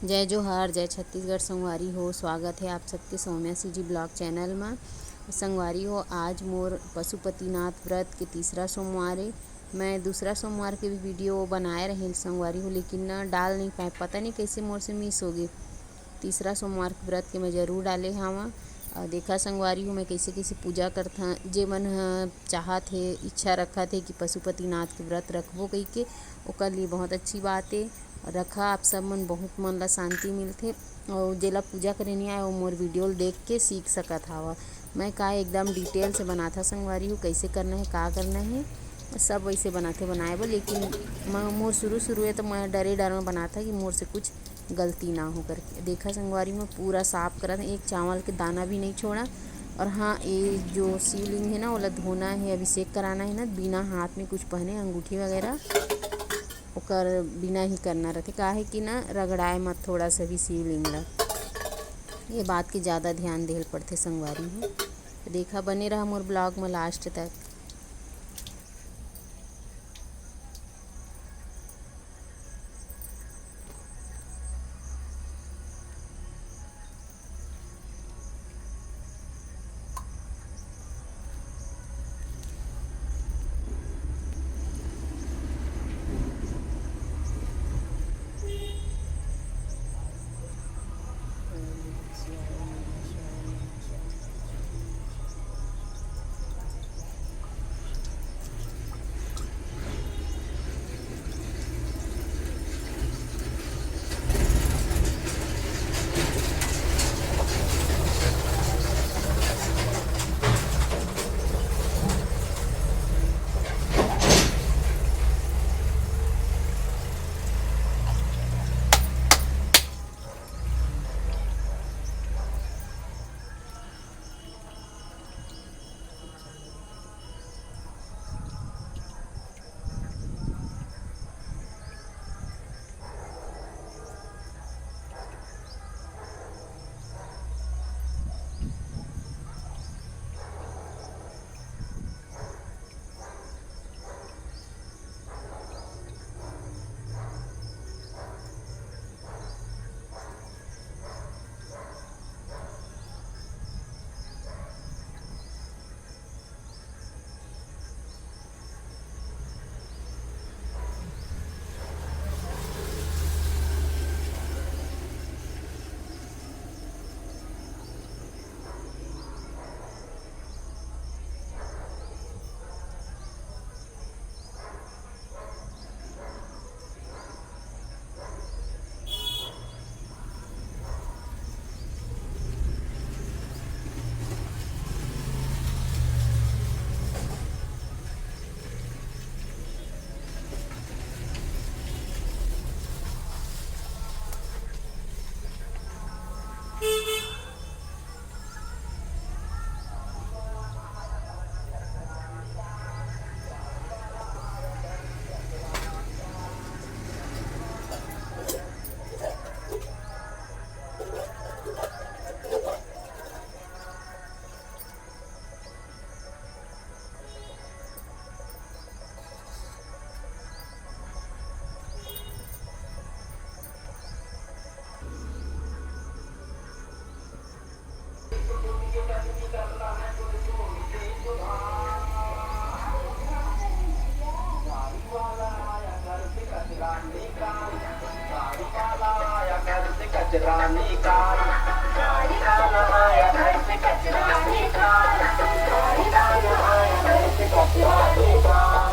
जय जोहार, जय छत्तीसगढ़। संगवारी हो, स्वागत है आप सबके सौम्या जी ब्लॉग चैनल में। संगवारी हो, आज मोर पशुपतिनाथ व्रत के तीसरा सोमवार है। मैं दूसरा सोमवार के भी वीडियो बनाए रहे संगवारी हो, लेकिन ना डाल नहीं पाए, पता नहीं कैसे मोर से मिस हो गई। तीसरा सोमवार के व्रत के मैं जरूर डाले हवा। देखा संगवारी हो मैं कैसे कैसे पूजा करथा। जे मन चाहत है, इच्छा रखत है कि पशुपतिनाथ के व्रत रखबो कही के, ओकर लिए बहुत अच्छी बात है। रखा आप सब मन, बहुत मन ला शांति मिलथे। और जेला पूजा करे नहीं आए वो मोर वीडियो देख के सीख सकत हवा। मैं का एकदम डिटेल से बनाथा संगवारी हूँ, कैसे करना है, का करना है, सब वैसे बनाते बनाए बर। लेकिन मोर शुरू है तो मैं डर में बनाता कि मोर से कुछ गलती ना हो करके। देखा संगवारी में पूरा साफ करा था, एक चावल के दाना भी नहीं छोड़ा। और हाँ, ये जो शिवलिंग है ना, ओला धोना है, अभिषेक कराना है ना, बिना हाथ में कुछ पहने, अंगूठी वगैरह ओकर बिना ही करना रहते। काहे कि ना रगड़ाए मत थोड़ा सा भी शिवलिंग ला, ये बात के ज़्यादा ध्यान देल पड़ते संगवारी हो। तो देखा बने रहा मोर ब्लॉग में लास्ट तक। कचरा निकाल, गाड़ी वाला आया घर से कचरा निकाल, गाड़ी वाला आया घर से कचरा निकाल।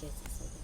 कैसे सजे।